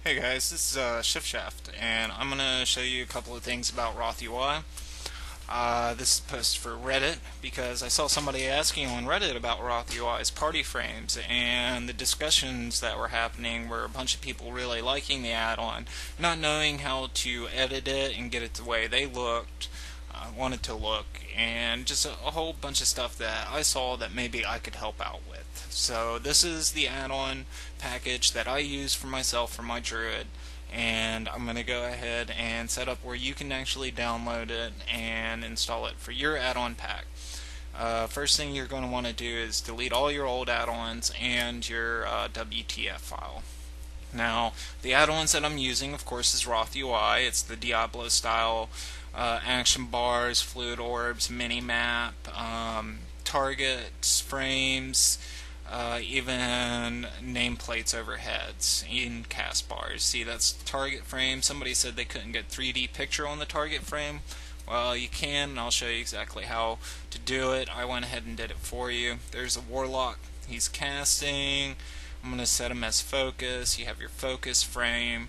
Hey guys, this is Shift Shaft, and I'm going to show you a couple of things about ROTH UI. This is posted for Reddit because I saw somebody asking on Reddit about ROTH UI's party frames, and the discussions that were happening were a bunch of people really liking the add-on, not knowing how to edit it and get it the way they wanted to look, and just a whole bunch of stuff that I saw that maybe I could help out with. So this is the add-on package that I use for myself for my Druid, and I'm going to go ahead and set up where you can actually download it and install it for your add-on pack. First thing you're going to want to do is delete all your old add-ons and your WTF file. Now, the add-ons that I'm using, of course, is ROTH UI. It's the Diablo style action bars, fluid orbs, mini map, targets, frames, even nameplates overheads in cast bars. See, that's target frame. Somebody said they couldn't get 3D picture on the target frame. Well, you can, and I'll show you exactly how to do it. I went ahead and did it for you. There's a warlock. He's casting. I'm going to set him as focus. You have your focus frame.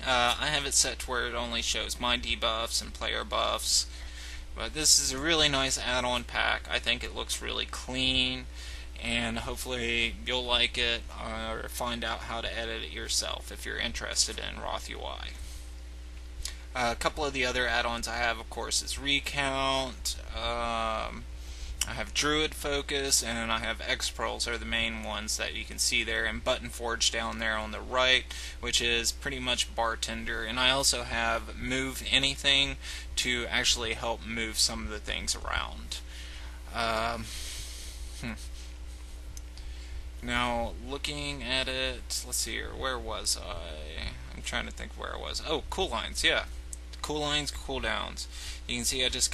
I have it set to where it only shows my debuffs and player buffs. But this is a really nice add-on pack. I think it looks really clean, and hopefully you'll like it or find out how to edit it yourself if you're interested in ROTH UI. A couple of the other add-ons I have, of course, is Recount. I have Druid Focus, and I have X-Pearls are the main ones that you can see there, and Button Forge down there on the right, which is pretty much Bartender. And I also have Move Anything to actually help move some of the things around. Now, looking at it, let's see here, where was I? I'm trying to think where I was. Oh, cool lines, yeah. Cool lines, cooldowns. You can see I just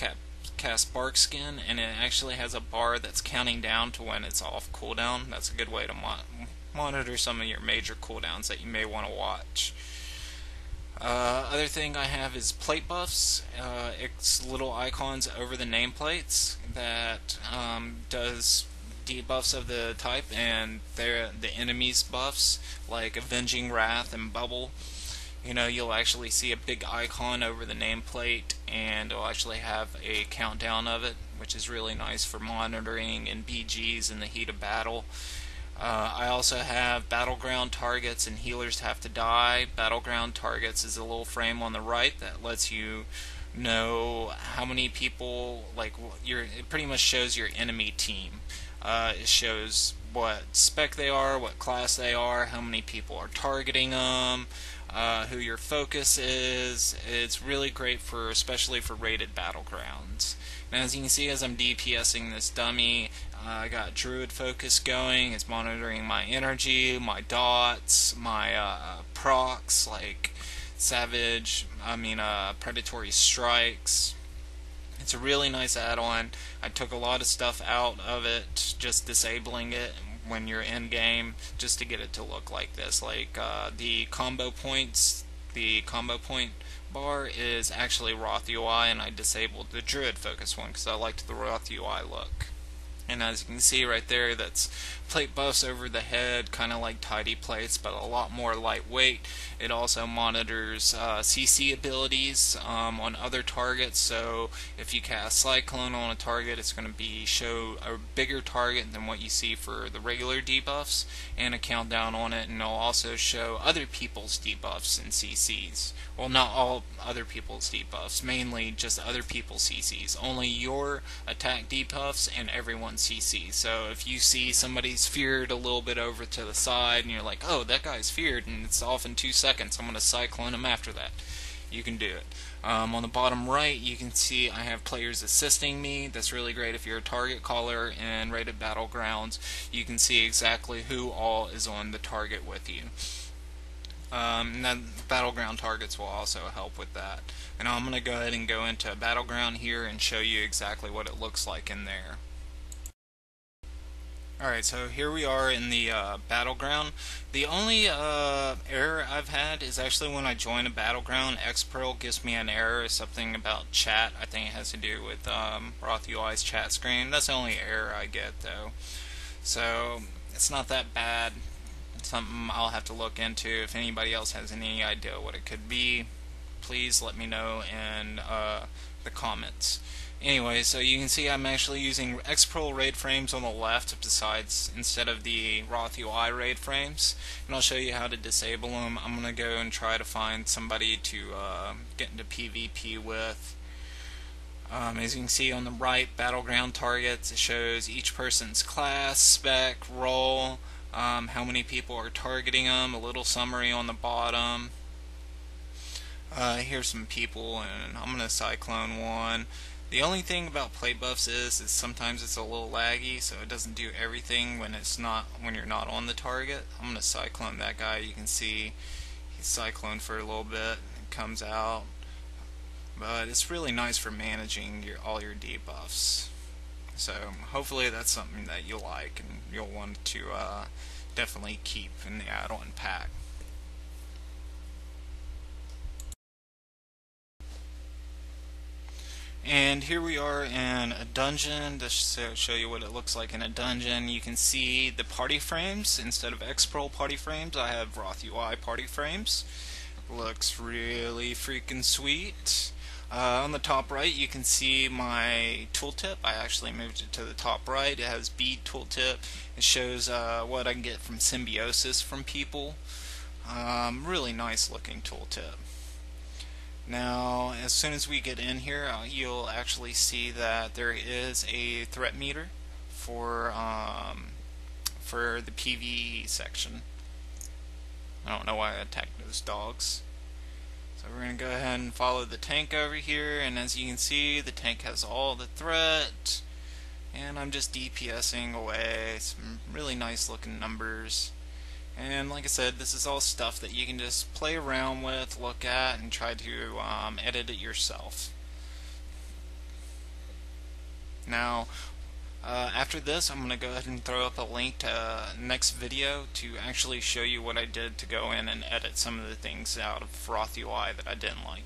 cast Bark Skin, and it actually has a bar that's counting down to when it's off cooldown. That's a good way to monitor some of your major cooldowns that you may want to watch. Other thing I have is plate buffs. It's little icons over the nameplates that does debuffs of the type, and they're the enemies buffs like Avenging Wrath and Bubble. You know, you'll actually see a big icon over the nameplate, and it'll actually have a countdown of it, which is really nice for monitoring and BGs in the heat of battle. I also have battleground targets and healers have to die. Battleground targets is a little frame on the right that lets you know how many people, like, it pretty much shows your enemy team. It shows what spec they are, what class they are, how many people are targeting them, who your focus is. It's really great for, especially for rated battlegrounds. And as you can see, as I'm DPSing this dummy, I got Druid Focus going. It's monitoring my energy, my dots, my procs like Predatory Strikes. It's a really nice add-on. I took a lot of stuff out of it, just disabling it when you're in game, just to get it to look like this. Like the combo point bar is actually ROTH UI, and I disabled the Druid Focus one because I liked the ROTH UI look. And as you can see right there, that's plate buffs over the head, kind of like tidy plates, but a lot more lightweight. It also monitors CC abilities on other targets, so if you cast Cyclone on a target, it's going to show a bigger target than what you see for the regular debuffs, and a countdown on it, and it'll also show other people's debuffs and CCs. Well, not all other people's debuffs, mainly just other people's CCs. Only your attack debuffs and everyone's CC. So if you see somebody's feared a little bit over to the side and you're like, oh, that guy's feared and it's off in 2 seconds, I'm going to cyclone him after that. You can do it. On the bottom right, you can see I have players assisting me. That's really great if you're a target caller in rated battlegrounds. You can see exactly who all is on the target with you. Battleground targets will also help with that. And I'm going to go ahead and go into Battleground here and show you exactly what it looks like in there. Alright, so here we are in the Battleground. The only error I've had is actually when I join a Battleground, Xpearl gives me an error, something about chat. I think it has to do with ROTH UI's chat screen. That's the only error I get, though. So, it's not that bad. something I'll have to look into. If anybody else has any idea what it could be, please let me know in the comments. Anyway, so you can see I'm actually using Xprol RAID frames on the left instead of the ROTH UI RAID frames, and I'll show you how to disable them. I'm going to go and try to find somebody to get into PvP with. As you can see on the right, battleground targets, it shows each person's class, spec, role, how many people are targeting them, a little summary on the bottom. Here's some people, and I'm going to cyclone one. The only thing about play buffs is sometimes it's a little laggy, so it doesn't do everything when you're not on the target. I'm going to cyclone that guy. You can see he's cycloned for a little bit and comes out. But it's really nice for managing all your debuffs. So hopefully that's something that you'll like and you'll want to definitely keep in the add-on pack. And here we are in a dungeon. To show you what it looks like in a dungeon, you can see the party frames. Instead of Xprol party frames, I have ROTH UI party frames. Looks really freaking sweet. On the top right, you can see my tooltip. I actually moved it to the top right. It has bead tooltip. It shows what I can get from symbiosis from people. Really nice looking tooltip. Now, as soon as we get in here, you'll actually see that there is a threat meter for the PvE section. I don't know why I attacked those dogs. So we're going to go ahead and follow the tank over here, and as you can see, the tank has all the threat, and I'm just DPSing away. Some really nice looking numbers. And like I said, this is all stuff that you can just play around with, look at, and try to edit it yourself. Now, after this, I'm going to go ahead and throw up a link to next video to actually show you what I did to go in and edit some of the things out of ROTH UI that I didn't like.